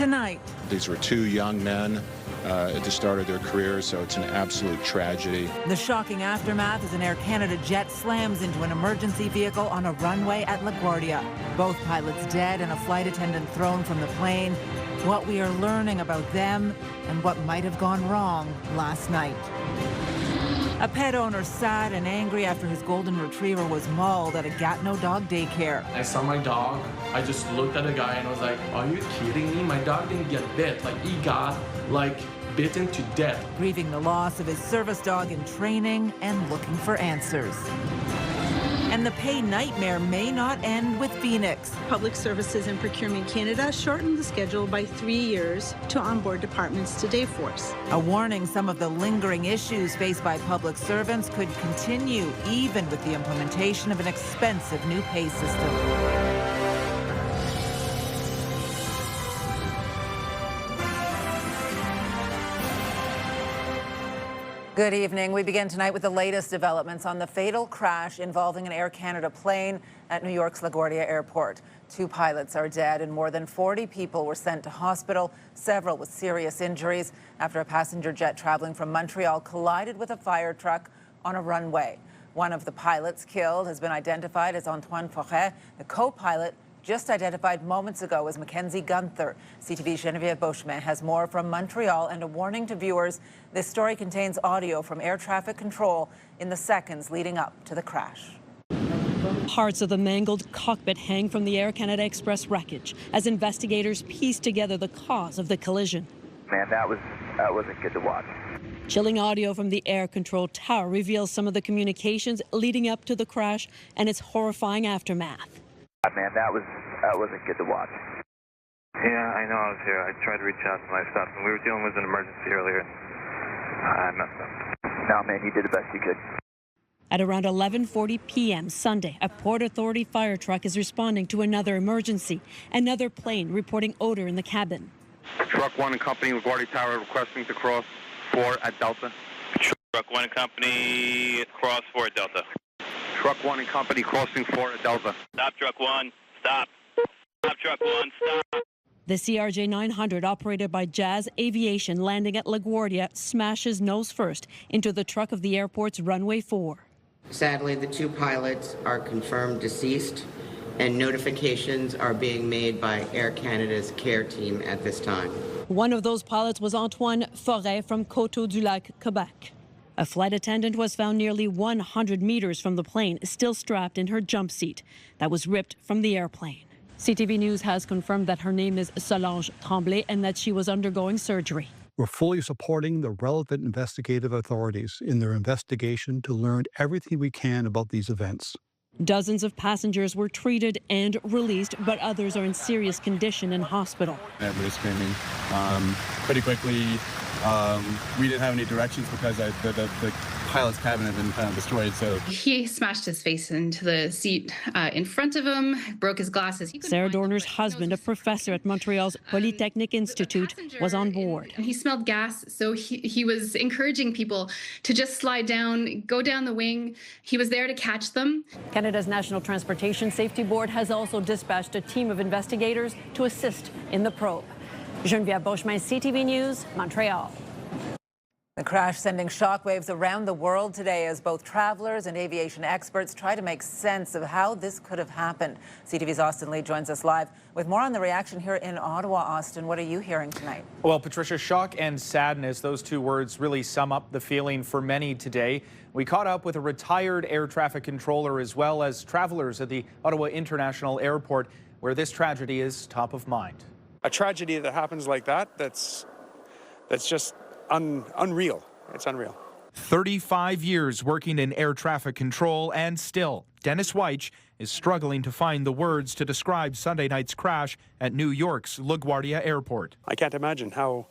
Tonight, these were two young men at the start of their careers, so it's an absolute tragedy. the shocking aftermath as an Air Canada jet slams into an emergency vehicle on a runway at LaGuardia. Both pilots dead and a flight attendant thrown from the plane. What we are learning about them and what might have gone wrong last night. A pet owner sad and angry after his golden retriever was mauled at a Gatineau dog daycare. I saw my dog. I just looked at the guy and I was like, are you kidding me? My dog didn't get bit. Like, he got, bitten to death. Grieving the loss of his service dog in training and looking for answers. And the pay nightmare may not end with Phoenix. Public Services and Procurement Canada shortened the schedule by 3 years to onboard departments to Dayforce. A warning some of the lingering issues faced by public servants could continue even with the implementation of an expensive new pay system. Good evening. We begin tonight with the latest developments on the fatal crash involving an Air Canada plane at New York's LaGuardia Airport. 2 pilots are dead and more than 40 people were sent to hospital, several with serious injuries after a passenger jet traveling from Montreal collided with a fire truck on a runway. One of the pilots killed has been identified as Antoine Forêt. The co-pilot just identified moments ago as Mackenzie Gunther. CTV's Geneviève Beauchemin has more from Montreal and a warning to viewers. This story contains audio from air traffic control in the seconds leading up to the crash. Parts of the mangled cockpit hang from the Air Canada Express wreckage as investigators piece together the cause of the collision. Man, that wasn't good to watch. Chilling audio from the air control tower reveals some of the communications leading up to the crash and its horrifying aftermath. Man, that wasn't good to watch. Yeah, I know I was here. I tried to reach out to my staff, and we were dealing with an emergency earlier. I messed up. No, man, you did the best you could. At around 11:40 p.m. Sunday, a Port Authority fire truck is responding to another emergency. Another plane reporting odor in the cabin. Truck 1 and Company, LaGuardia Tower, requesting to cross 4 at Delta. Truck 1 and Company, cross 4 at Delta. Truck 1 and Company, crossing 4 at Delta. Stop, Truck 1. Stop. Stop, Truck 1. Stop. The CRJ 900, operated by Jazz Aviation, landing at LaGuardia, smashes nose first into the truck of the airport's runway 4. Sadly, the 2 pilots are confirmed deceased, and notifications are being made by Air Canada's care team at this time. One of those pilots was Antoine Forêt from Coteau-du-Lac, Quebec. A flight attendant was found nearly 100 meters from the plane, still strapped in her jump seat that was ripped from the airplane. CTV News has confirmed that her name is Solange Tremblay and that she was undergoing surgery. We're fully supporting the relevant investigative authorities in their investigation to learn everything we can about these events. Dozens of passengers were treated and released, but others are in serious condition in hospital. Everybody screaming. Pretty quickly, we didn't have any directions because the pilot's cabin had been kind of destroyed. So he smashed his face into the seat in front of him, broke his glasses. Sarah Dorner's husband, a professor at Montreal's Polytechnic Institute, was on board. He smelled gas, so he was encouraging people to just slide down, go down the wing. He was there to catch them. Canada's National Transportation Safety Board has also dispatched a team of investigators to assist in the probe. Geneviève Beauchemin, CTV News, Montreal. The crash sending shockwaves around the world today as both travelers and aviation experts try to make sense of how this could have happened. CTV's Austin Lee joins us live with more on the reaction here in Ottawa. Austin, what are you hearing tonight? Well, Patricia, shock and sadness, those 2 words really sum up the feeling for many today. We caught up with a retired air traffic controller as well as travelers at the Ottawa International Airport, where this tragedy is top of mind. A tragedy that happens like that's just unreal. It's unreal. 35 years working in air traffic control, and still, Dennis Weich is struggling to find the words to describe Sunday night's crash at New York's LaGuardia Airport. I can't imagine how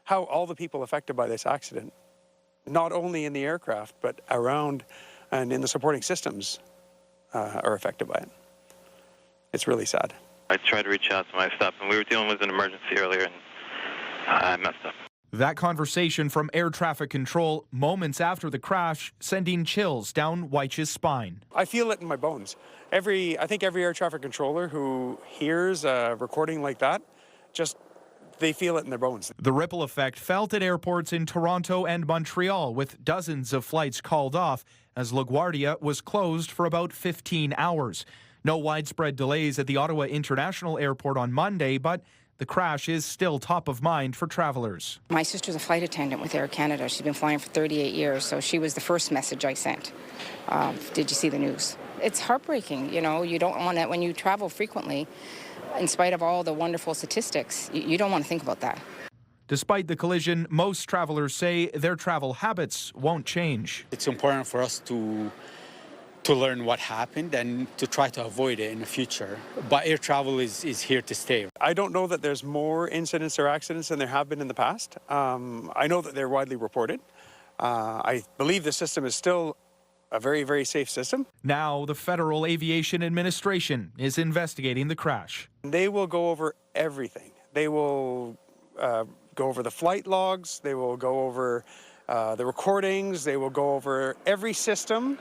all the people affected by this accident, not only in the aircraft, but around and in the supporting systems, are affected by it. It's really sad. I tried to reach out to my staff, and we were dealing with an emergency earlier, and I messed up. That conversation from air traffic control moments after the crash, sending chills down Weich's spine. I feel it in my bones. I think every air traffic controller who hears a recording like that just they feel it in their bones. The ripple effect felt at airports in Toronto and Montreal, with dozens of flights called off as LaGuardia was closed for about 15 hours. No widespread delays at the Ottawa International Airport on Monday, but the crash is still top of mind for travelers. My sister's a flight attendant with Air Canada. She's been flying for 38 years, so she was the first message I sent. Did you see the news? It's heartbreaking, you know. You don't want to, when you travel frequently, in spite of all the wonderful statistics, you don't want to think about that. Despite the collision, most travelers say their travel habits won't change. It's important for us to learn what happened and to try to avoid it in the future. But air travel is here to stay. I don't know that there's more incidents or accidents than there have been in the past. I know that they're widely reported. I believe the system is still a very, very safe system. Now the Federal Aviation Administration is investigating the crash. They will go over everything. They will go over the flight logs. They will go over the recordings. They will go over every system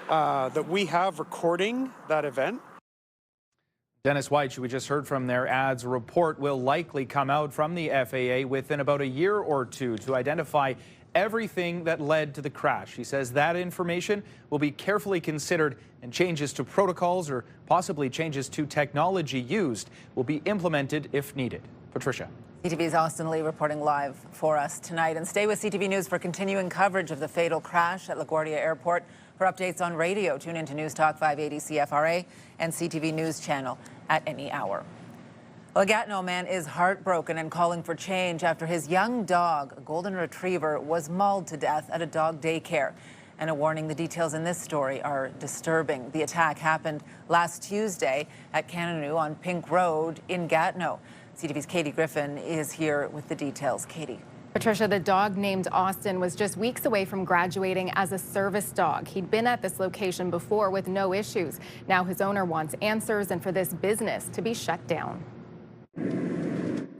that we have recording that event. Dennis White, who we just heard from there, adds a report will likely come out from the FAA within about a year or two to identify everything that led to the crash. He says that information will be carefully considered and changes to protocols or possibly changes to technology used will be implemented if needed. Patricia. CTV's Austin Lee reporting live for us tonight. And stay with CTV News for continuing coverage of the fatal crash at LaGuardia Airport. For updates on radio, tune into News Talk 580 CFRA and CTV News channel at any hour. Well, a Gatineau man is heartbroken and calling for change after his young dog, a golden retriever, was mauled to death at a dog daycare. And a warning, the details in this story are disturbing. The attack happened last Tuesday at Gatineau on Pink Road in Gatineau. CTV's Katie Griffin is here with the details. Katie. Patricia, the dog named Austin was just weeks away from graduating as a service dog. He'd been at this location before with no issues. Now his owner wants answers and for this business to be shut down.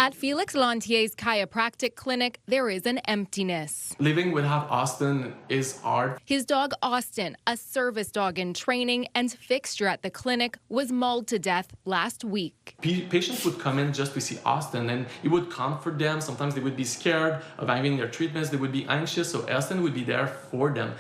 At Felix Lantier's chiropractic clinic, there is an emptiness. Living without Austin is hard. His dog Austin, a service dog in training and fixture at the clinic, was mauled to death last week. Patients would come in just to see Austin and he would comfort them. Sometimes they would be scared of having their treatments. They would be anxious, so Austin would be there for them.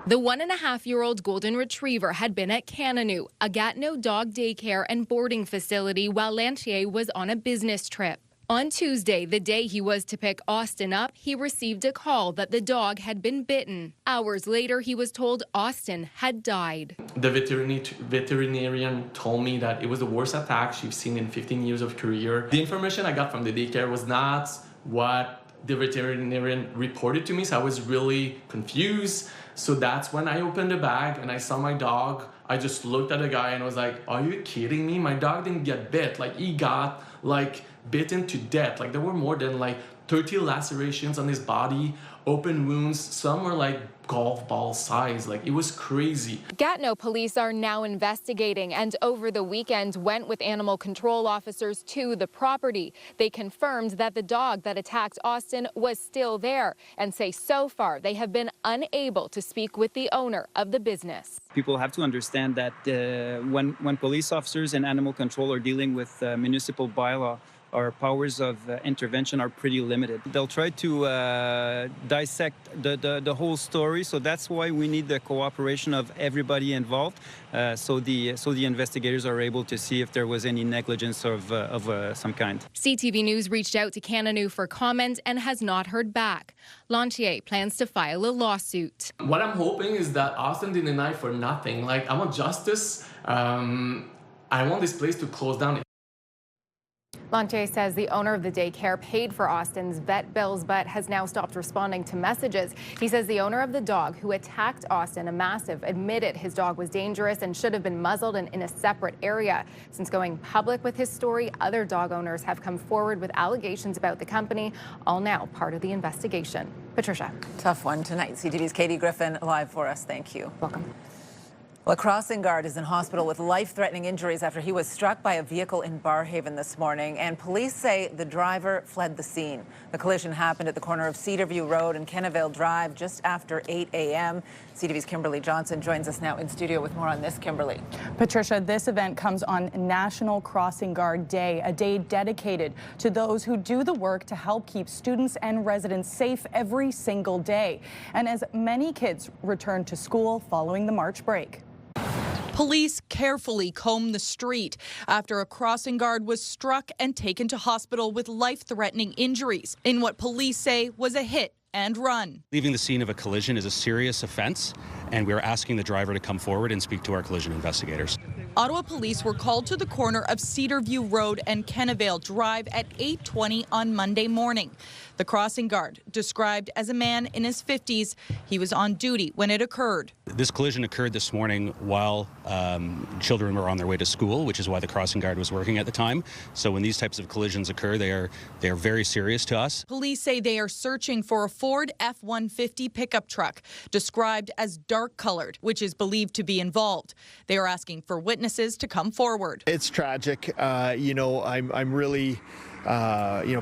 The 1.5-year-old golden retriever had been at Gatineau, a Gatineau dog daycare and boarding facility, while Lantier was on a business trip. On Tuesday, the day he was to pick Austin up, he received a call that the dog had been bitten. Hours later, he was told Austin had died. The veterinarian told me that it was the worst attack she's seen in 15 years of career. The information I got from the daycare was not what the veterinarian reported to me, so I was really confused. So that's when I opened the bag and I saw my dog. I just looked at the guy and was like, are you kidding me? My dog didn't get bit. Like, he got bitten to death. Like, there were more than 30 lacerations on his body, open wounds. Some were golf ball size. It was crazy. Gatineau police are now investigating and over the weekend went with animal control officers to the property. They confirmed that the dog that attacked Austin was still there and say so far they have been unable to speak with the owner of the business. People have to understand that when police officers and animal control are dealing with municipal bylaw, our powers of intervention are pretty limited. They'll try to dissect the whole story, so that's why we need the cooperation of everybody involved, so the investigators are able to see if there was any negligence of some kind. CTV News reached out to Gatineau for comment and has not heard back. Lantier plans to file a lawsuit. What I'm hoping is that Austin didn't die for nothing. I want justice. I want this place to close down. Lantier says the owner of the daycare paid for Austin's vet bills but has now stopped responding to messages. He says the owner of the dog who attacked Austin, a mastiff, admitted his dog was dangerous and should have been muzzled and in a separate area. Since going public with his story, other dog owners have come forward with allegations about the company, all now part of the investigation. Patricia. Tough one tonight. CTV's Katie Griffin live for us. Thank you. Welcome. Well, a crossing guard is in hospital with life-threatening injuries after he was struck by a vehicle in Barrhaven this morning, and police say the driver fled the scene. The collision happened at the corner of Cedarview Road and Kennevale Drive just after 8 a.m. CTV's Kimberly Johnson joins us now in studio with more on this. Kimberly. Patricia, this event comes on National Crossing Guard Day, a day dedicated to those who do the work to help keep students and residents safe every single day. And as many kids return to school following the March break. Police carefully combed the street after a crossing guard was struck and taken to hospital with life-threatening injuries in what police say was a hit and run. Leaving the scene of a collision is a serious offense, and we are asking the driver to come forward and speak to our collision investigators. Ottawa police were called to the corner of Cedarview Road and Kennevale Drive at 8:20 on Monday morning. The crossing guard, described as a man in his 50s, he was on duty when it occurred. This collision occurred this morning while children were on their way to school, which is why the crossing guard was working at the time. So when these types of collisions occur, they are very serious to us. Police say they are searching for a Ford F-150 pickup truck, described as dark-colored, which is believed to be involved. They are asking for witnesses to come forward. It's tragic. I'm really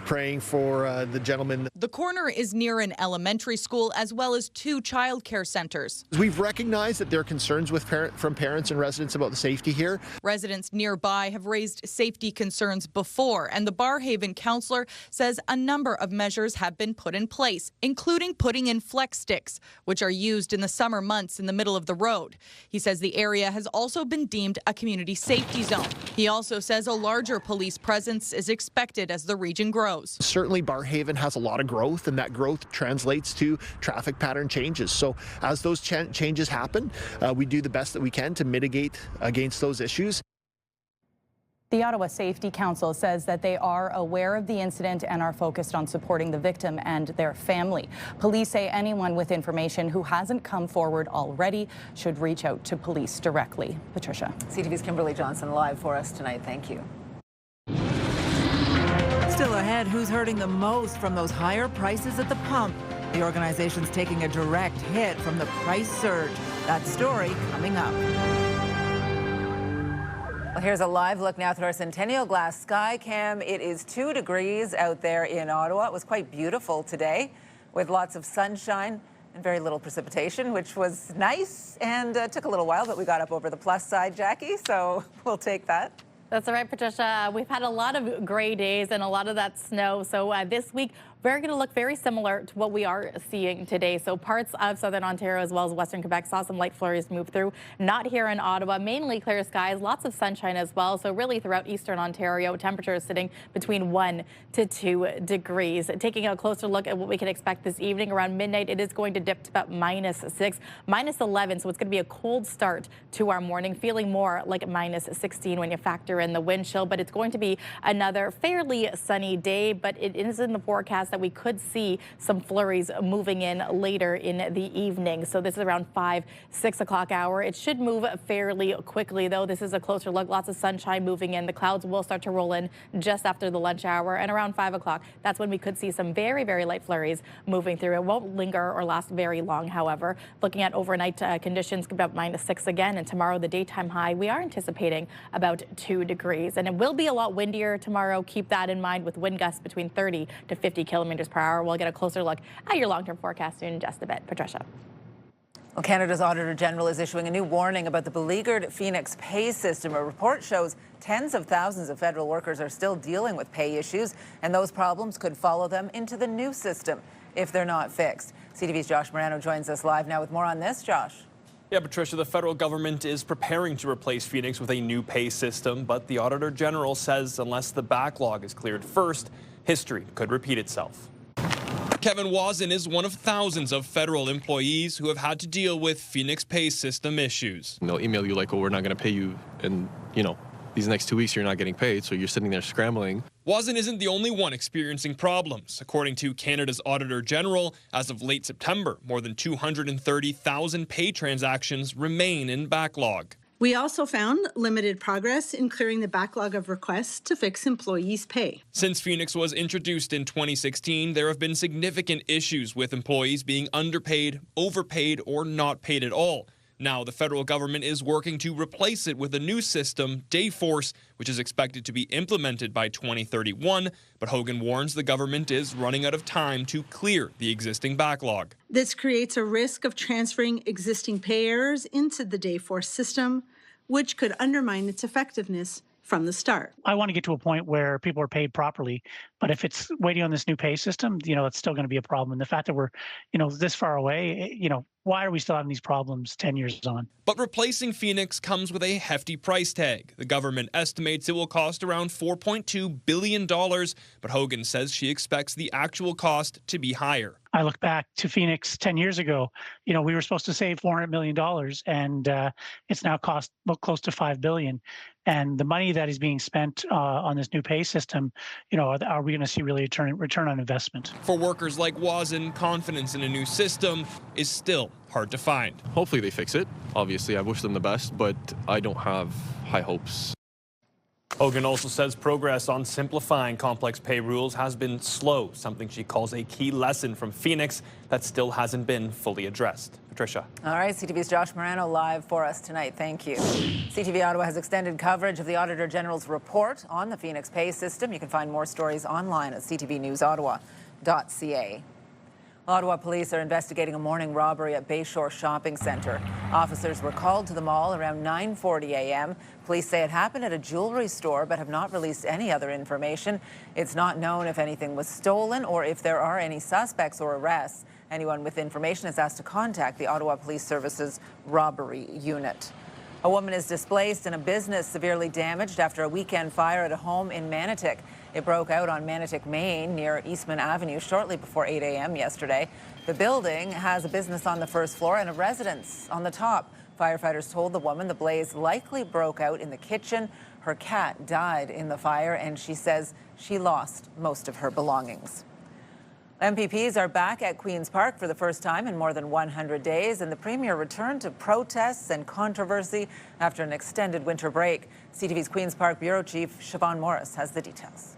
praying for the gentleman. The corner is near an elementary school as well as 2 child care centers. We've recognized that there are concerns from parents and residents about the safety here. Residents nearby have raised safety concerns before, and the Barrhaven councillor says a number of measures have been put in place, including putting in flex sticks, which are used in the summer months in the middle of the road. He says the area has also been deemed a community safety zone. He also says a larger police presence is expected as the region grows. Certainly Barrhaven has a lot of growth, and that growth translates to traffic pattern changes. So as those changes happen, we do the best that we can to mitigate against those issues. The Ottawa Safety Council says that they are aware of the incident and are focused on supporting the victim and their family. Police say anyone with information who hasn't come forward already should reach out to police directly. Patricia. CTV's Kimberly Johnson live for us tonight. Thank you. Still ahead, who's hurting the most from those higher prices at the pump? The organization's taking a direct hit from the price surge. That story coming up. Well, here's a live look now through our Centennial Glass sky cam. It is 2 degrees out there in Ottawa. It was quite beautiful today with lots of sunshine and very little precipitation, which was nice and took a little while, but we got up over the plus side, Jackie, so we'll take that. That's all right, Patricia. We've had a lot of gray days and a lot of that snow. So this week, we're going to look very similar to what we are seeing today. So parts of southern Ontario as well as western Quebec saw some light flurries move through. Not here in Ottawa, mainly clear skies, lots of sunshine as well. So really throughout eastern Ontario, temperatures sitting between 1 to 2 degrees. Taking a closer look at what we can expect this evening around midnight, it is going to dip to about -6, -11. So it's going to be a cold start to our morning, feeling more like -16 when you factor in the wind chill. But it's going to be another fairly sunny day, but it is in the forecast that we could see some flurries moving in later in the evening. So this is around 5, 6 o'clock hour. It should move fairly quickly, though. This is a closer look. Lots of sunshine moving in. The clouds will start to roll in just after the lunch hour, and around 5 o'clock, that's when we could see some very, very light flurries moving through. It won't linger or last very long, however. Looking at overnight conditions, about -6 again, and tomorrow the daytime high, we are anticipating about 2 degrees. And it will be a lot windier tomorrow. Keep that in mind with wind gusts between 30 to 50 kilometers per hour. We'll get a closer look at your long-term forecast in just a bit. Patricia. Well, Canada's Auditor General is issuing a new warning about the beleaguered Phoenix pay system. A report shows tens of thousands of federal workers are still dealing with pay issues, and those problems could follow them into the new system if they're not fixed. CTV's Josh Morano joins us live now with more on this. Josh. Yeah, Patricia, the federal government is preparing to replace Phoenix with a new pay system, but the Auditor General says unless the backlog is cleared first, history could repeat itself. Kevin Wazin is one of thousands of federal employees who have had to deal with Phoenix pay system issues. They'll email you like, oh, we're not going to pay you, and, these next 2 weeks you're not getting paid, so you're sitting there scrambling. Wazin isn't the only one experiencing problems. According to Canada's Auditor General, as of late September, more than 230,000 pay transactions remain in backlog. We also found limited progress in clearing the backlog of requests to fix employees' pay. Since Phoenix was introduced in 2016, there have been significant issues with employees being underpaid, overpaid, or not paid at all. Now the federal government is working to replace it with a new system, Dayforce, which is expected to be implemented by 2031. But Hogan warns the government is running out of time to clear the existing backlog. This creates a risk of transferring existing pay errors into the Dayforce system, which could undermine its effectiveness from the start. I want to get to a point where people are paid properly, but if it's waiting on this new pay system, it's still going to be a problem. And the fact that we're, this far away, why are we still having these problems 10 years on? But replacing Phoenix comes with a hefty price tag. The government estimates it will cost around $4.2 billion, but Hogan says she expects the actual cost to be higher. I look back to Phoenix 10 years ago, we were supposed to save $400 million, and it's now cost close to $5 billion. And the money that is being spent on this new pay system, are we going to see really a return on investment? For workers like Wazin, confidence in a new system is still hard to find. Hopefully they fix it. Obviously, I wish them the best, but I don't have high hopes. Hogan also says progress on simplifying complex pay rules has been slow, something she calls a key lesson from Phoenix that still hasn't been fully addressed. Patricia. All right, CTV's Josh Morano live for us tonight. Thank you. CTV Ottawa has extended coverage of the Auditor General's report on the Phoenix pay system. You can find more stories online at ctvnewsottawa.ca. Ottawa police are investigating a morning robbery at Bayshore Shopping Centre. Officers were called to the mall around 9:40 a.m. Police say it happened at a jewelry store but have not released any other information. It's not known if anything was stolen or if there are any suspects or arrests. Anyone with information is asked to contact the Ottawa Police Service's robbery unit. A woman is displaced and a business severely damaged after a weekend fire at a home in Manotick. It broke out on Manotick, Maine, near Eastman Avenue shortly before 8 a.m. yesterday. The building has a business on the first floor and a residence on the top. Firefighters told the woman the blaze likely broke out in the kitchen. Her cat died in the fire, and she says she lost most of her belongings. MPPs are back at Queen's Park for the first time in more than 100 days, and the Premier returned to protests and controversy after an extended winter break. CTV's Queen's Park Bureau Chief Siobhan Morris has the details.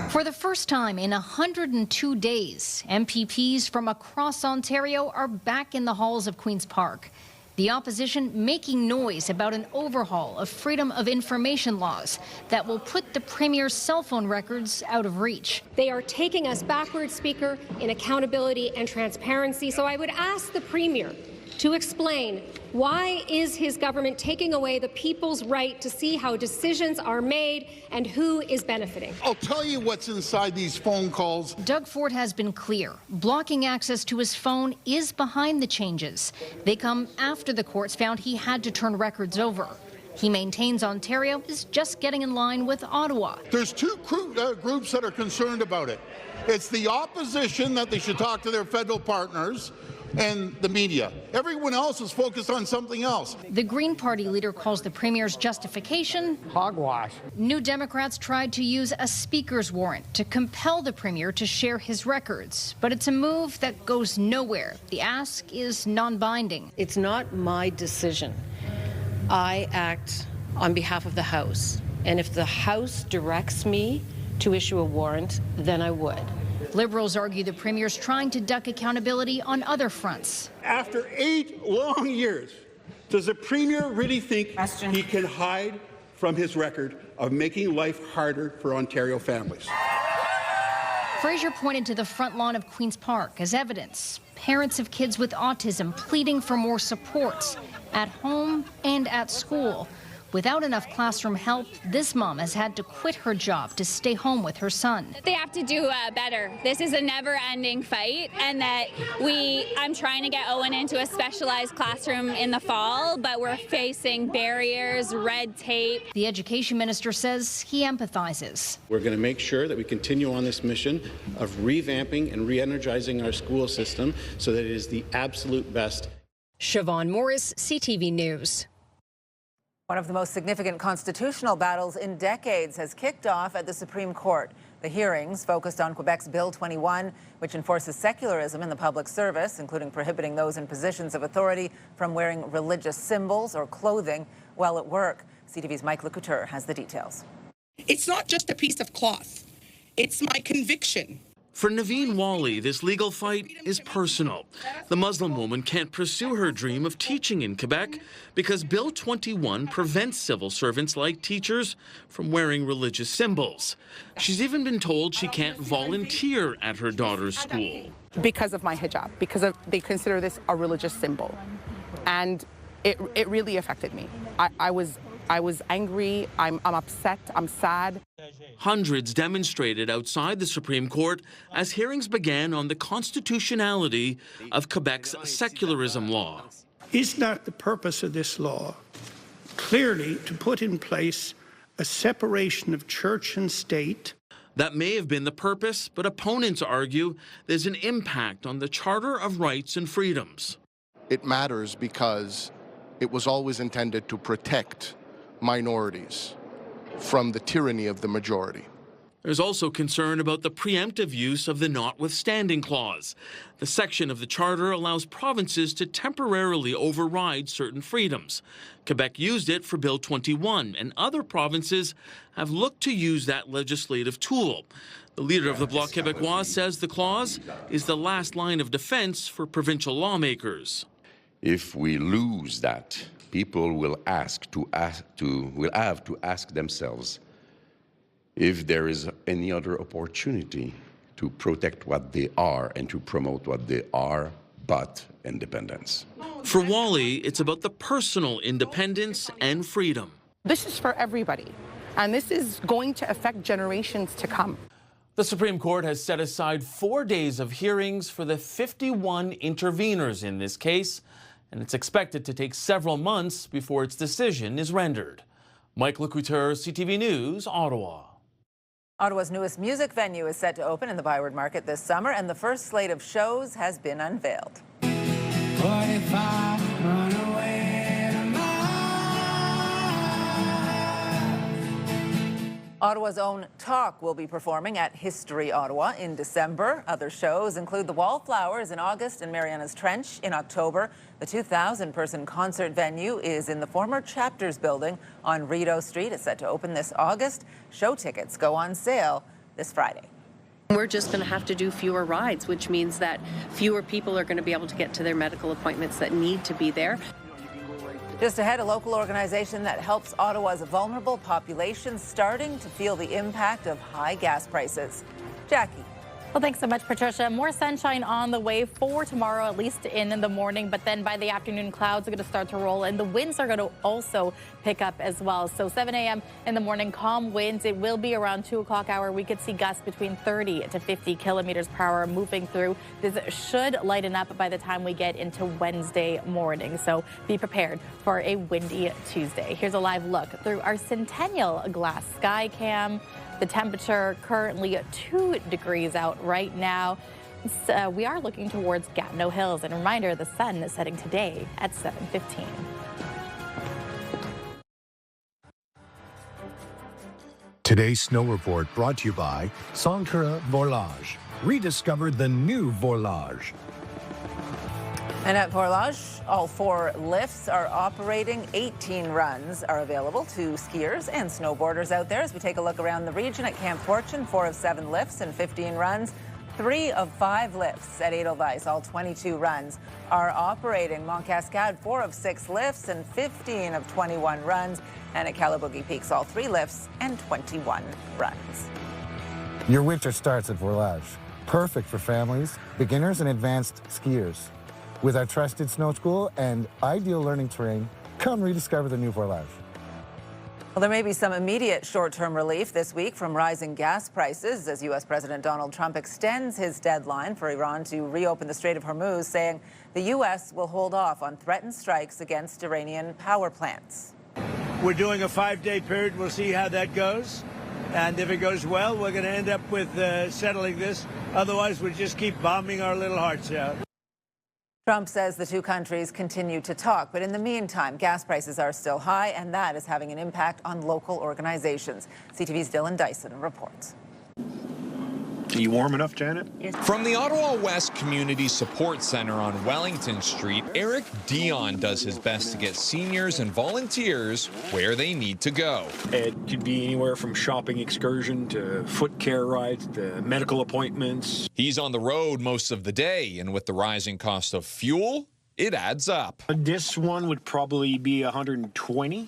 For the first time in 102 days, MPPs from across Ontario are back in the halls of Queen's Park. The opposition making noise about an overhaul of freedom of information laws that will put the Premier's cell phone records out of reach. They are taking us backwards, Speaker, in accountability and transparency. So I would ask the Premier to explain why is his government taking away the people's right to see how decisions are made and who is benefiting? I'll tell you what's inside these phone calls. Doug Ford has been clear. Blocking access to his phone is behind the changes. They come after the courts found he had to turn records over. He maintains Ontario is just getting in line with Ottawa. There's two groups that are concerned about it. It's the opposition that they should talk to their federal partners, and the media. Everyone else is focused on something else. The Green Party leader calls the Premier's justification hogwash. New Democrats tried to use a speaker's warrant to compel the Premier to share his records, but it's a move that goes nowhere. The ask is non-binding. It's not my decision. I act on behalf of the House, and if the House directs me to issue a warrant, then I would. Liberals argue the Premier's trying to duck accountability on other fronts. After 8 long years, does the Premier really think he can hide from his record of making life harder for Ontario families? Fraser pointed to the front lawn of Queen's Park as evidence. Parents of kids with autism pleading for more supports at home and at school. Without enough classroom help, this mom has had to quit her job to stay home with her son. They have to do better. This is a never-ending fight, and that I'm trying to get Owen into a specialized classroom in the fall, but we're facing barriers, red tape. The education minister says he empathizes. We're going to make sure that we continue on this mission of revamping and re-energizing our school system so that it is the absolute best. Siobhan Morris, CTV News. One of the most significant constitutional battles in decades has kicked off at the Supreme Court. The hearings focused on Quebec's Bill 21, which enforces secularism in the public service, including prohibiting those in positions of authority from wearing religious symbols or clothing while at work. CTV's Mike LeCouture has the details. It's not just a piece of cloth. It's my conviction. For Naveen Wally, this legal fight is personal. The Muslim woman can't pursue her dream of teaching in Quebec because Bill 21 prevents civil servants like teachers from wearing religious symbols. She's even been told she can't volunteer at her daughter's school. Because of my hijab, because they consider this a religious symbol. And it really affected me. I was angry, I'm upset, I'm sad. Hundreds demonstrated outside the Supreme Court as hearings began on the constitutionality of Quebec's secularism law. Is not the purpose of this law clearly to put in place a separation of church and state? That may have been the purpose, but opponents argue there's an impact on the Charter of Rights and Freedoms. It matters because it was always intended to protect minorities from the tyranny of the majority. There's also concern about the preemptive use of the notwithstanding clause. The section of the Charter allows provinces to temporarily override certain freedoms. Quebec used it for Bill 21, and other provinces have looked to use that legislative tool. The leader of the Bloc Québécois says the clause is the last line of defense for provincial lawmakers. If we lose that, people will have to ask themselves if there is any other opportunity to protect what they are and to promote what they are, but independence. For Wally, it's about the personal independence and freedom. This is for everybody, and this is going to affect generations to come. The Supreme Court has set aside 4 days of hearings for the 51 interveners in this case, and it's expected to take several months before its decision is rendered. Mike Lecouteur, CTV News, Ottawa. Ottawa's newest music venue is set to open in the Byward Market this summer, and the first slate of shows has been unveiled. What if I run away tomorrow? Ottawa's own Talk will be performing at History Ottawa in December. Other shows include The Wallflowers in August and Mariana's Trench in October. The 2,000-person concert venue is in the former Chapters building on Rideau Street. It's set to open this August. Show tickets go on sale this Friday. We're just going to have to do fewer rides, which means that fewer people are going to be able to get to their medical appointments that need to be there. Just ahead, a local organization that helps Ottawa's vulnerable population starting to feel the impact of high gas prices. Jackie. Well, thanks so much, Patricia. More sunshine on the way for tomorrow, at least in the morning. But then by the afternoon, clouds are going to start to roll, and the winds are going to also pick up as well. So 7 a.m. in the morning, calm winds. It will be around 2 o'clock hour. We could see gusts between 30 to 50 kilometers per hour moving through. This should lighten up by the time we get into Wednesday morning. So be prepared for a windy Tuesday. Here's a live look through our Centennial Glass Sky Cam. The temperature currently 2 degrees out right now. We are looking towards Gatineau Hills. And a reminder, the sun is setting today at 7:15. Today's snow report brought to you by Centre Vorlage. Rediscover the new Vorlage. And at Vorlage, all 4 lifts are operating. 18 runs are available to skiers and snowboarders out there. As we take a look around the region at Camp Fortune, 4 of 7 lifts and 15 runs. 3 of 5 lifts at Edelweiss, all 22 runs, are operating. Mont Cascade, 4 of 6 lifts and 15 of 21 runs. And at Calabugie Peaks, all 3 lifts and 21 runs. Your winter starts at Vorlage. Perfect for families, beginners, and advanced skiers. With our trusted snow school and ideal learning terrain, come rediscover the new Vorlage. Well, there may be some immediate short-term relief this week from rising gas prices as U.S. President Donald Trump extends his deadline for Iran to reopen the Strait of Hormuz, saying the U.S. will hold off on threatened strikes against Iranian power plants. We're doing a 5-day period. We'll see how that goes. And if it goes well, we're going to end up with settling this. Otherwise, we'll just keep bombing our little hearts out. Trump says the 2 countries continue to talk, but in the meantime, gas prices are still high, and that is having an impact on local organizations. CTV's Dylan Dyson reports. You warm enough, Janet? From the Ottawa West Community Support Centre on Wellington Street, Eric Dion does his best to get seniors and volunteers where they need to go. It could be anywhere from shopping excursion to foot care rides to medical appointments. He's on the road most of the day, and with the rising cost of fuel, it adds up. This one would probably be 120.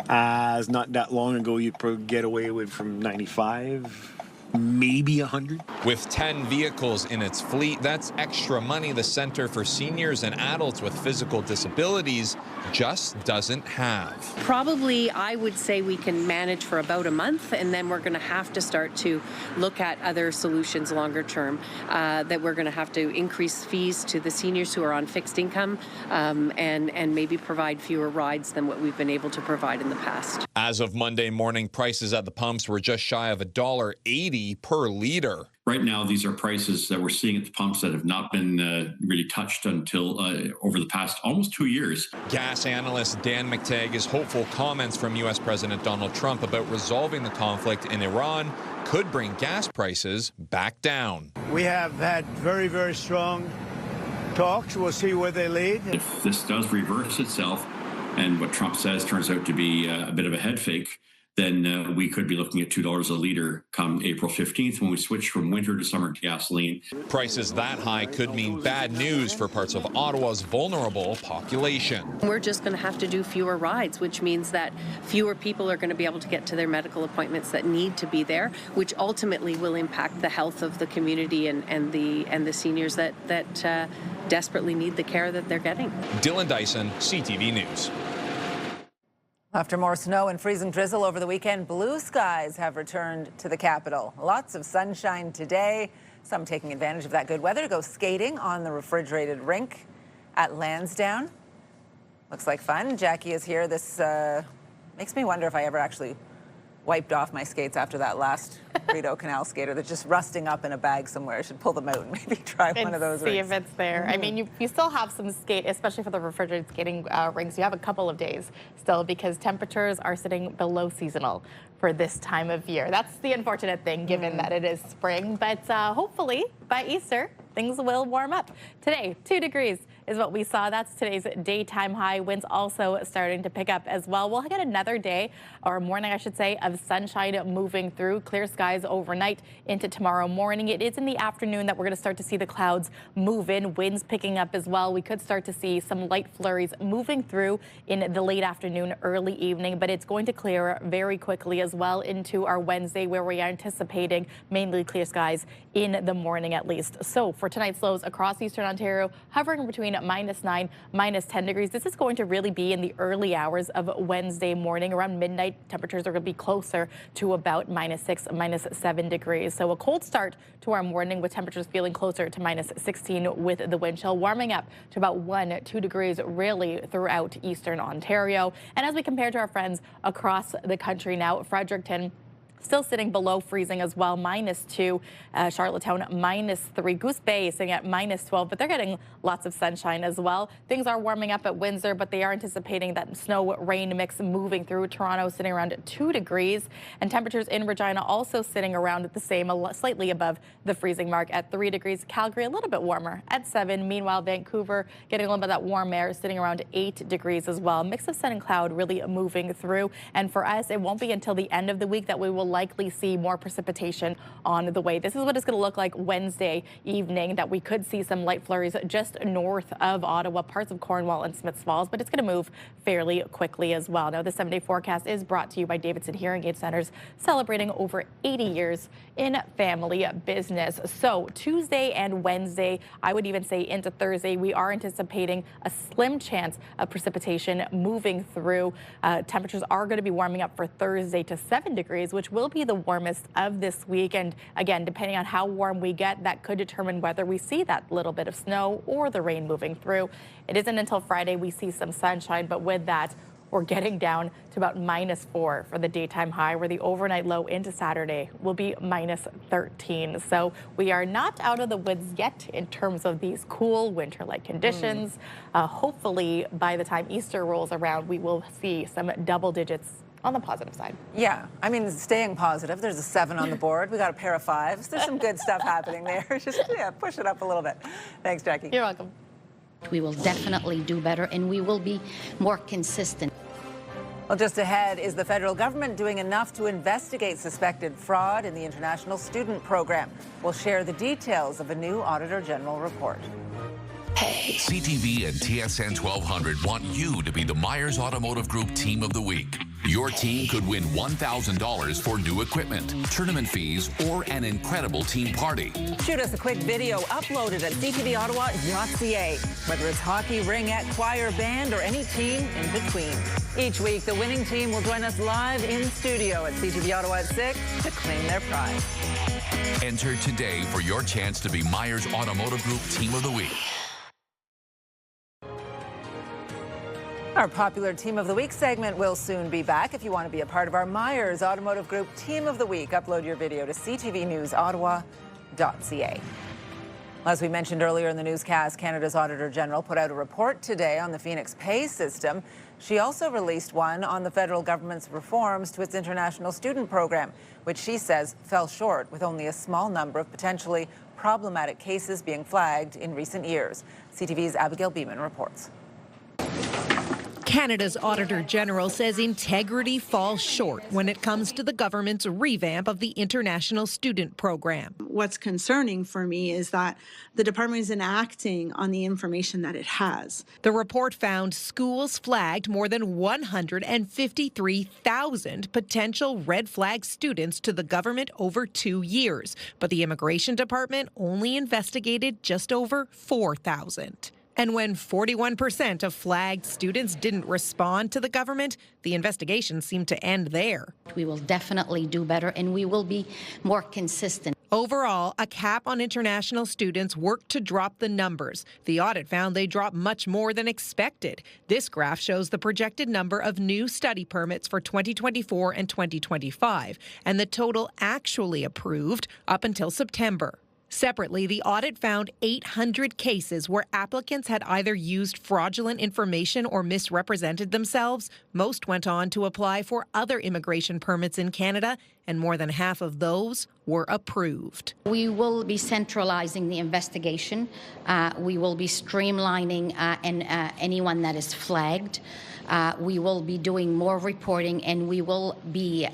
It's not that long ago you'd probably get away with from 95. Maybe 100. With 10 vehicles in its fleet, that's extra money the Centre for Seniors and Adults with Physical Disabilities just doesn't have. Probably, I would say we can manage for about a month, and then we're going to have to start to look at other solutions longer term, that we're going to have to increase fees to the seniors who are on fixed income, and maybe provide fewer rides than what we've been able to provide in the past. As of Monday morning, prices at the pumps were just shy of $1.80 per liter. Right now, these are prices that we're seeing at the pumps that have not been really touched until over the past almost 2 years. Gas analyst Dan McTagg is hopeful comments from U.S. President Donald Trump about resolving the conflict in Iran could bring gas prices back down. We have had very, very strong talks. We'll see where they lead. If this does reverse itself and what Trump says turns out to be a bit of a head fake, then we could be looking at $2 a litre come April 15th when we switch from winter to summer gasoline. Prices that high could mean bad news for parts of Ottawa's vulnerable population. We're just going to have to do fewer rides, which means that fewer people are going to be able to get to their medical appointments that need to be there, which ultimately will impact the health of the community and the seniors that desperately need the care that they're getting. Dylan Dyson, CTV News. After more snow and freezing drizzle over the weekend, blue skies have returned to the capital. Lots of sunshine today. Some taking advantage of that good weather to go skating on the refrigerated rink at Lansdowne. Looks like fun. Jackie is here. This makes me wonder if I ever actually wiped off my skates after that last Rideau Canal skater that's just rusting up in a bag somewhere. I should pull them out and maybe try one of those. See if it's there. I mean, you still have some skate, especially for the refrigerated skating rinks. You have a couple of days still because temperatures are sitting below seasonal for this time of year. That's the unfortunate thing, given that it is spring. But hopefully by Easter, things will warm up. Today, 2 degrees is what we saw. That's today's daytime high. Winds also starting to pick up as well. We'll get another day, or morning I should say, of sunshine moving through. Clear skies overnight into tomorrow morning. It is in the afternoon that we're going to start to see the clouds move in. Winds picking up as well. We could start to see some light flurries moving through in the late afternoon, early evening, but it's going to clear very quickly as well into our Wednesday, where we are anticipating mainly clear skies in the morning at least. So for tonight's lows across Eastern Ontario, hovering between -9, -10 degrees. This is going to really be in the early hours of Wednesday morning. Around midnight, temperatures are going to be closer to about -6, -7 degrees. So a cold start to our morning with temperatures feeling closer to -16 with the wind chill, warming up to about 1-2 degrees really throughout Eastern Ontario. And as we compare to our friends across the country now, Fredericton still sitting below freezing as well, -2. Charlottetown, -3. Goose Bay sitting at -12, but they're getting lots of sunshine as well. Things are warming up at Windsor, but they are anticipating that snow-rain mix moving through. Toronto sitting around 2 degrees, and temperatures in Regina also sitting around the same, slightly above the freezing mark at 3 degrees. Calgary a little bit warmer at 7. Meanwhile, Vancouver getting a little bit of that warm air, sitting around 8 degrees as well. Mix of sun and cloud really moving through, and for us, it won't be until the end of the week that we will likely see more precipitation on the way. This is what it's going to look like Wednesday evening, that we could see some light flurries just north of Ottawa, parts of Cornwall and Smiths Falls, but it's going to move fairly quickly as well. Now, the 7-day forecast is brought to you by Davidson Hearing Aid Centers, celebrating over 80 years in family business. So Tuesday and Wednesday, I would even say into Thursday, we are anticipating a slim chance of precipitation moving through. Temperatures are going to be warming up for Thursday to 7 degrees, which will be the warmest of this week. And again, depending on how warm we get, that could determine whether we see that little bit of snow or the rain moving through. It isn't until Friday we see some sunshine, but with that, we're getting down to about -4 for the daytime high, where the overnight low into Saturday will be -13. So we are not out of the woods yet in terms of these cool winter-like conditions. Hopefully, by the time Easter rolls around, we will see some double digits on the positive side. Yeah, I mean, staying positive. There's a 7 on the board. We got a pair of 5s. There's some good stuff happening there. Just, push it up a little bit. Thanks, Jackie. You're welcome. We will definitely do better, and we will be more consistent. Well, just ahead, is the federal government doing enough to investigate suspected fraud in the international student program? We'll share the details of a new Auditor General report. CTV and TSN 1200 want you to be the Myers Automotive Group Team of the Week. Your team could win $1,000 for new equipment, tournament fees, or an incredible team party. Shoot us a quick video uploaded at ctvottawa.ca. Whether it's hockey, ringette, choir, band, or any team in between. Each week, the winning team will join us live in studio at CTV Ottawa at 6 to claim their prize. Enter today for your chance to be Myers Automotive Group Team of the Week. Our popular Team of the Week segment will soon be back. If you want to be a part of our Myers Automotive Group Team of the Week, upload your video to ctvnewsottawa.ca. As we mentioned earlier in the newscast, Canada's Auditor General put out a report today on the Phoenix pay system. She also released one on the federal government's reforms to its international student program, which she says fell short with only a small number of potentially problematic cases being flagged in recent years. CTV's Abigail Beeman reports. Canada's Auditor General says integrity falls short when it comes to the government's revamp of the international student program. What's concerning for me is that the department isn't acting on the information that it has. The report found schools flagged more than 153,000 potential red flag students to the government over 2 years, but the Immigration Department only investigated just over 4,000. And when 41% of flagged students didn't respond to the government, the investigation seemed to end there. We will definitely do better, and we will be more consistent. Overall, a cap on international students worked to drop the numbers. The audit found they dropped much more than expected. This graph shows the projected number of new study permits for 2024 and 2025, and the total actually approved up until September. Separately, the audit found 800 cases where applicants had either used fraudulent information or misrepresented themselves. Most went on to apply for other immigration permits in Canada, and more than half of those were approved. We will be centralizing the investigation. We will be streamlining anyone that is flagged. We will be doing more reporting, and we will be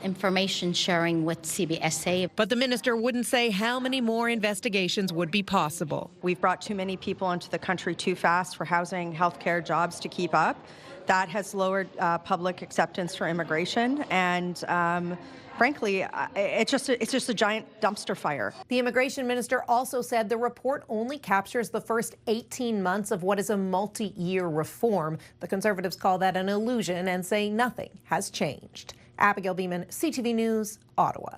information sharing with CBSA. But the minister wouldn't say how many more investigations would be possible. We've brought too many people into the country too fast for housing, healthcare, jobs to keep up. That has lowered public acceptance for immigration, and frankly, it's just a giant dumpster fire. The immigration minister also said the report only captures the first 18 months of what is a multi-year reform. The Conservatives call that an illusion and say nothing has changed. Abigail Beeman, CTV News, Ottawa.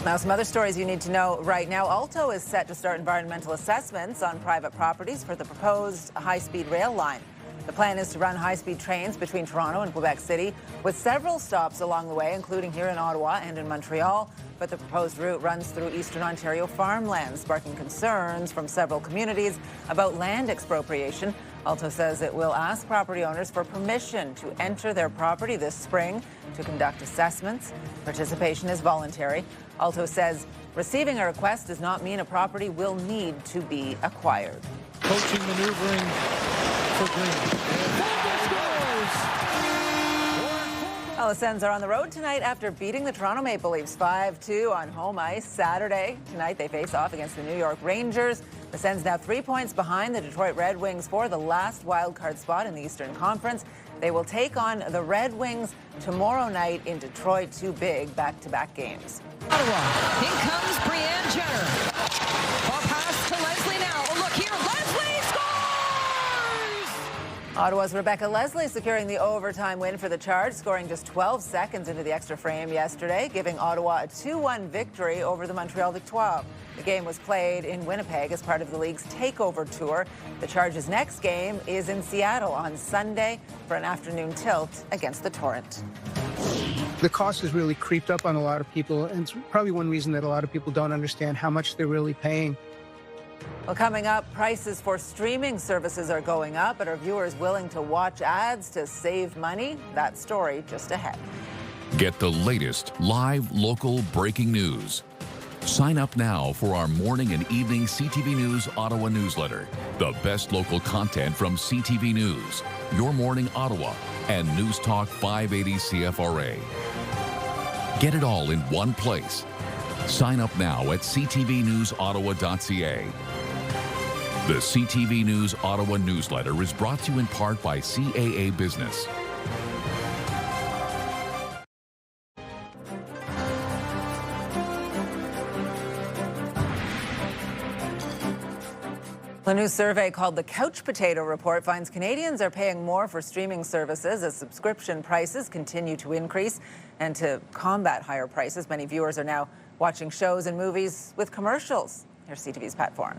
Now, some other stories you need to know right now. Alto is set to start environmental assessments on private properties for the proposed high-speed rail line. The plan is to run high-speed trains between Toronto and Quebec City, with several stops along the way, including here in Ottawa and in Montreal. But the proposed route runs through Eastern Ontario farmland, sparking concerns from several communities about land expropriation. Alto says it will ask property owners for permission to enter their property this spring to conduct assessments. Participation is voluntary. Alto says receiving a request does not mean a property will need to be acquired. Coaching maneuvering for Green. Well, the Sens are on the road tonight after beating the Toronto Maple Leafs 5-2 on home ice Saturday. Tonight they face off against the New York Rangers. The Sens now 3 points behind the Detroit Red Wings for the last wildcard spot in the Eastern Conference. They will take on the Red Wings tomorrow night in Detroit. 2 big back-to-back games. Ottawa, in comes Brianne Jenner. Ball pass to Leslie now. Oh, look here, Leslie scores! Ottawa's Rebecca Leslie securing the overtime win for the Charge, scoring just 12 seconds into the extra frame yesterday, giving Ottawa a 2-1 victory over the Montreal Victoire. The game was played in Winnipeg as part of the league's takeover tour. The Charge's next game is in Seattle on Sunday for an afternoon tilt against the Torrent. The cost has really creeped up on a lot of people, and it's probably one reason that a lot of people don't understand how much they're really paying. Well, coming up, prices for streaming services are going up, but are viewers willing to watch ads to save money? That story just ahead. Get the latest live local breaking news. Sign up now for our morning and evening CTV News Ottawa newsletter. The best local content from CTV News, Your Morning Ottawa, and News Talk 580 CFRA. Get it all in one place. Sign up now at ctvnewsottawa.ca. The CTV News Ottawa newsletter is brought to you in part by CAA Business. A new survey called the Couch Potato Report finds Canadians are paying more for streaming services as subscription prices continue to increase. And to combat higher prices, many viewers are now watching shows and movies with commercials. Here's CTV's Pat Foran.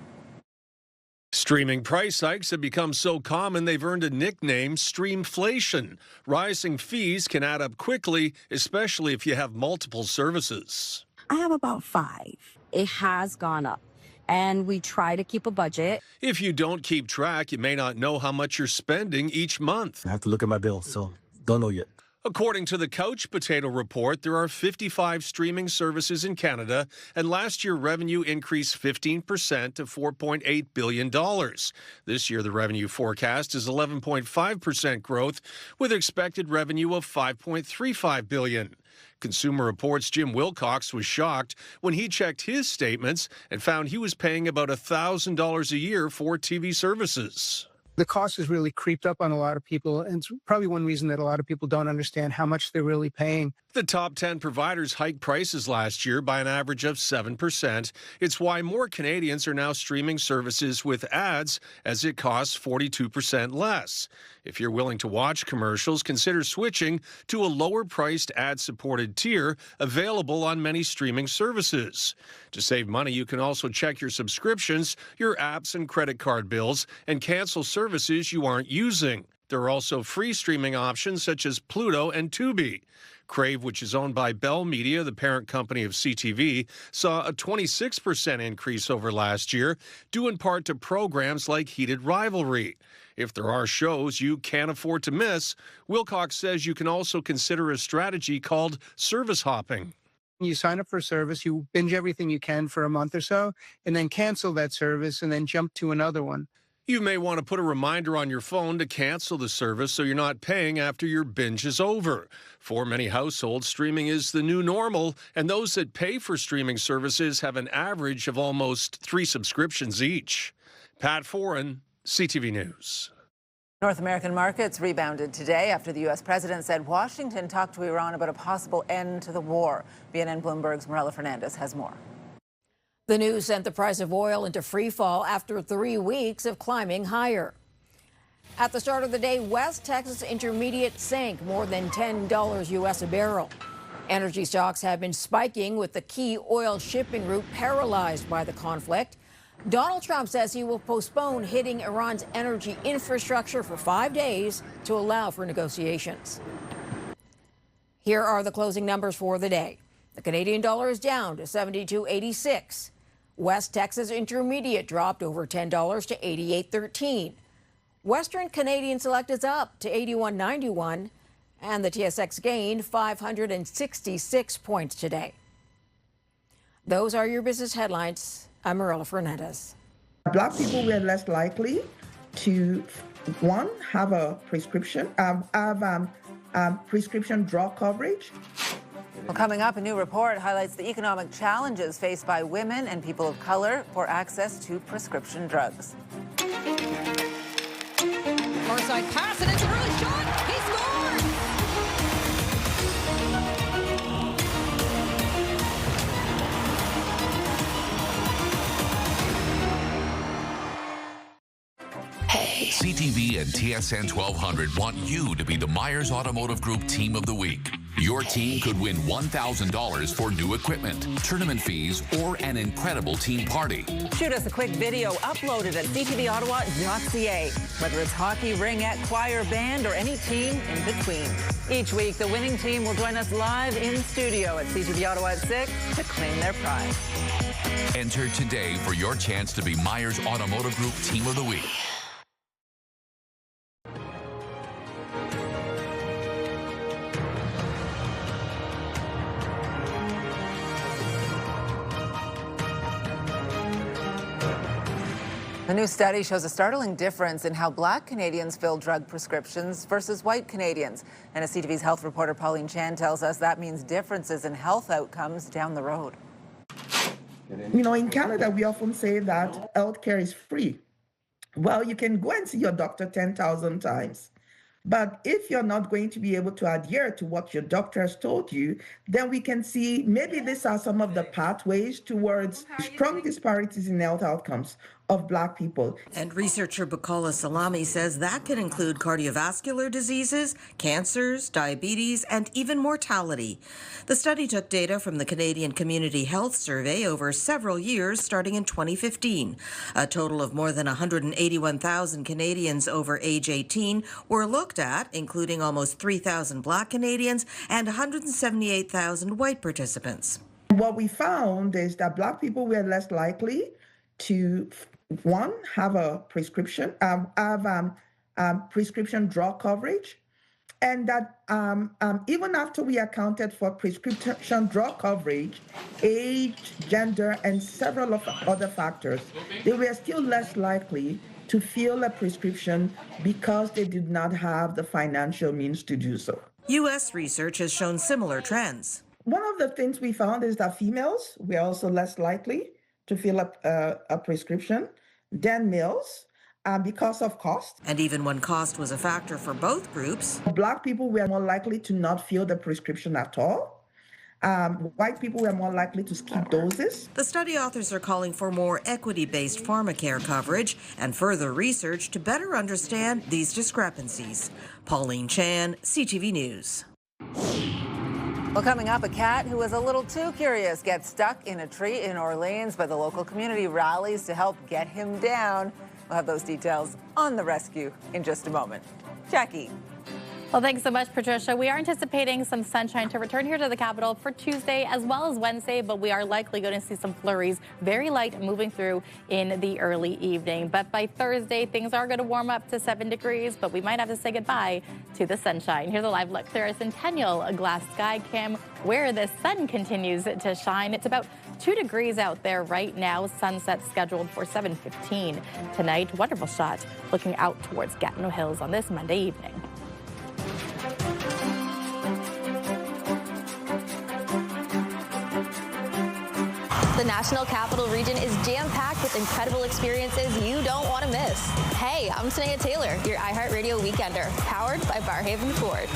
Streaming price hikes have become so common they've earned a nickname, streamflation. Rising fees can add up quickly, especially if you have multiple services. I have about 5. It has gone up, and we try to keep a budget. If you don't keep track, you may not know how much you're spending each month. I have to look at my bill, so don't know yet. According to the Couch Potato Report, there are 55 streaming services in Canada, and last year revenue increased 15% to $4.8 billion. This year, the revenue forecast is 11.5% growth, with expected revenue of $5.35 billion. Consumer Reports' Jim Wilcox was shocked when he checked his statements and found he was paying about $1,000 a year for TV services. The cost has really creeped up on a lot of people, and it's probably one reason that a lot of people don't understand how much they're really paying. The top 10 providers hiked prices last year by an average of 7%. It's why more Canadians are now streaming services with ads, as it costs 42% less. If you're willing to watch commercials, consider switching to a lower-priced ad-supported tier available on many streaming services. To save money, you can also check your subscriptions, your apps and credit card bills, and cancel services you aren't using. There are also free streaming options such as Pluto and Tubi. Crave, which is owned by Bell Media, the parent company of CTV, saw a 26% increase over last year, due in part to programs like Heated Rivalry. If there are shows you can't afford to miss, Wilcox says you can also consider a strategy called service hopping. You sign up for a service, you binge everything you can for a month or so, and then cancel that service and then jump to another one. You may want to put a reminder on your phone to cancel the service so you're not paying after your binge is over. For many households, streaming is the new normal, and those that pay for streaming services have an average of almost 3 subscriptions each. Pat Foran, CTV News. North American markets rebounded today after the U.S. president said Washington talked to Iran about a possible end to the war. BNN Bloomberg's Morella Fernandez has more. The news sent the price of oil into free fall after 3 weeks of climbing higher. At the start of the day, West Texas Intermediate sank more than $10 U.S. a barrel. Energy stocks have been spiking with the key oil shipping route paralyzed by the conflict. Donald Trump says he will postpone hitting Iran's energy infrastructure for 5 days to allow for negotiations. Here are the closing numbers for the day. The Canadian dollar is down to $72.86. West Texas Intermediate dropped over $10 to $88.13. Western Canadian Select is up to $81.91. And the TSX gained 566 points today. Those are your business headlines. I'm Morella Fernandez. Black people were less likely to, one, have a prescription, prescription drug coverage. Well, coming up, a new report highlights the economic challenges faced by women and people of color for access to prescription drugs. Far side pass, and it's an early shot. He scores! Hey. CTV and TSN 1200 want you to be the Myers Automotive Group Team of the Week. Your team could win $1,000 for new equipment, tournament fees, or an incredible team party. Shoot us a quick video, upload it at ctvottawa.ca. Whether it's hockey, ringette, choir, band, or any team in between. Each week, the winning team will join us live in studio at CTV Ottawa at 6 to claim their prize. Enter today for your chance to be Myers Automotive Group Team of the Week. A new study shows a startling difference in how Black Canadians fill drug prescriptions versus white Canadians. And as CTV's health reporter Pauline Chan tells us, that means differences in health outcomes down the road. You know, in Canada, we often say that healthcare is free. Well, you can go and see your doctor 10,000 times. But if you're not going to be able to adhere to what your doctor has told you, then we can see maybe these are some of the pathways towards strong disparities in health outcomes of Black people. And researcher Bukola Salami says that can include cardiovascular diseases, cancers, diabetes, and even mortality. The study took data from the Canadian Community Health Survey over several years, starting in 2015. A total of more than 181,000 Canadians over age 18 were looked at, including almost 3,000 Black Canadians and 178,000 white participants. What we found is that Black people were less likely to, one, have a prescription, prescription drug coverage, and that even after we accounted for prescription drug coverage, age, gender, and several of other factors, they were still less likely to fill a prescription because they did not have the financial means to do so. U.S. research has shown similar trends. One of the things we found is that females were also less likely to fill up a prescription than males because of cost. And even when cost was a factor for both groups, Black people were more likely to not fill the prescription at all. White people were more likely to skip doses. The study authors are calling for more equity-based pharmacare coverage and further research to better understand these discrepancies. Pauline Chan, CTV News. Well, coming up, a cat who was a little too curious gets stuck in a tree in Orleans, but the local community rallies to help get him down. We'll have those details on the rescue in just a moment. Jackie. Well, thanks so much, Patricia. We are anticipating some sunshine to return here to the capital for Tuesday as well as Wednesday, but we are likely going to see some flurries, very light, moving through in the early evening. But by Thursday, things are going to warm up to 7 degrees, but we might have to say goodbye to the sunshine. Here's a live look through our Centennial Glass Sky Cam where the sun continues to shine. It's about 2 degrees out there right now. Sunset scheduled for 7:15 tonight. Wonderful shot looking out towards Gatineau Hills on this Monday evening. The National Capital Region is jam-packed with incredible experiences you don't want to miss. Hey, I'm Tanea Taylor, your iHeartRadio Weekender, powered by Barrhaven Ford.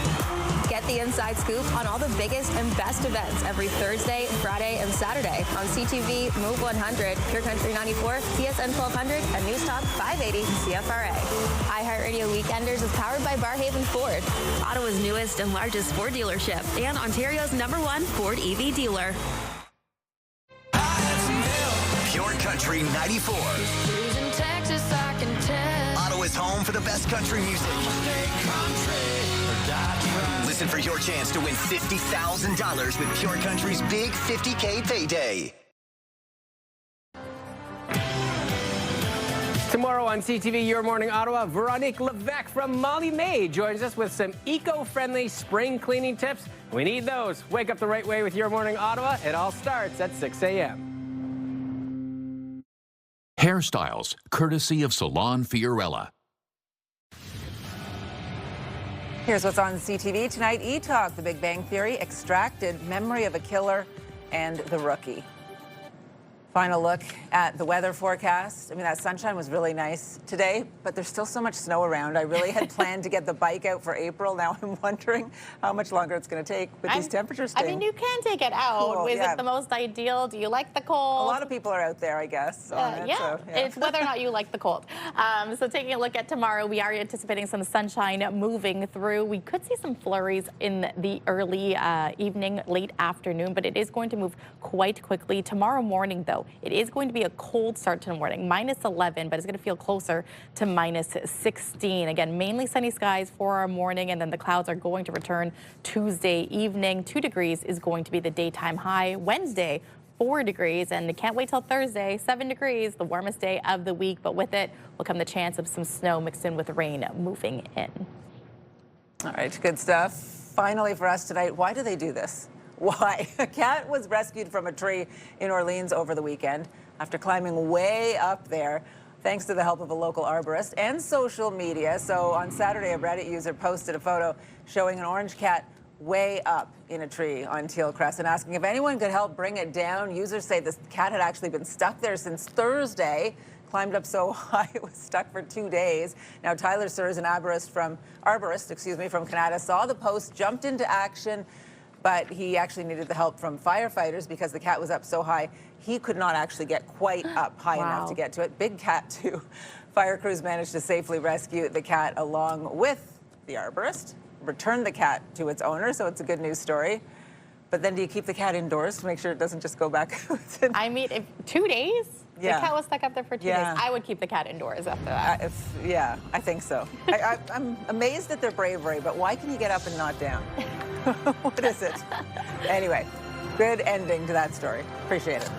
Get the inside scoop on all the biggest and best events every Thursday, Friday, and Saturday on CTV, Move 100, Pure Country 94, TSN 1200, and News Talk 580 CFRA. iHeartRadio Weekenders is powered by Barrhaven Ford, Ottawa's newest and largest Ford dealership, and Ontario's #1 Ford EV dealer. Pure Country 94. Losing Texas, I can tell. Ottawa's home for the best country music. Listen for your chance to win $50,000 with Pure Country's big $50K payday. Tomorrow on CTV Your Morning Ottawa, Veronique Levesque from Molly May joins us with some eco-friendly spring cleaning tips. We need those. Wake up the right way with Your Morning Ottawa. It all starts at 6 a.m. Hairstyles, courtesy of Salon Fiorella. Here's what's on CTV tonight. E-Talk, The Big Bang Theory, Extracted, Memory of a Killer, and The Rookie. Final look at the weather forecast. I mean, that sunshine was really nice today, but there's still so much snow around. I really had planned to get the bike out for April. Now I'm wondering how much longer it's going to take with these temperatures staying. I mean, you can take it out. Cool, Is it the most ideal? Do you like the cold? A lot of people are out there, I guess. It's whether or not you like the cold. So taking a look at tomorrow, we are anticipating some sunshine moving through. We could see some flurries in the early evening, late afternoon, but it is going to move quite quickly. Tomorrow morning, though, it is going to be a cold start to the morning, -11, but it's going to feel closer to -16. Again, mainly sunny skies for our morning, and then the clouds are going to return Tuesday evening. 2 degrees is going to be the daytime high. Wednesday, 4 degrees, and can't wait till Thursday, 7 degrees, the warmest day of the week. But with it will come the chance of some snow mixed in with rain moving in. All right, good stuff. Finally for us tonight, why do they do this? Why? A cat was rescued from a tree in Orleans over the weekend after climbing way up there, thanks to the help of a local arborist and social media. So on Saturday, a Reddit user posted a photo showing an orange cat way up in a tree on Teal Crest and asking if anyone could help bring it down. Users say this cat had actually been stuck there since Thursday, climbed up so high it was stuck for 2 days. Now, Tyler Surs, an arborist from Canada, saw the post, jumped into action, but he actually needed the help from firefighters because the cat was up so high he could not actually get quite up high enough to get to it. Big cat, too. Fire crews managed to safely rescue the cat along with the arborist, return the cat to its owner, so it's a good news story. But then do you keep the cat indoors to make sure it doesn't just go back? I mean, 2 days? Yeah. The cat was stuck up there for 2 days. I would keep the cat indoors after that. I think so. I'm amazed at their bravery, but why can you get up and not down? What is it? Anyway, good ending to that story. Appreciate it.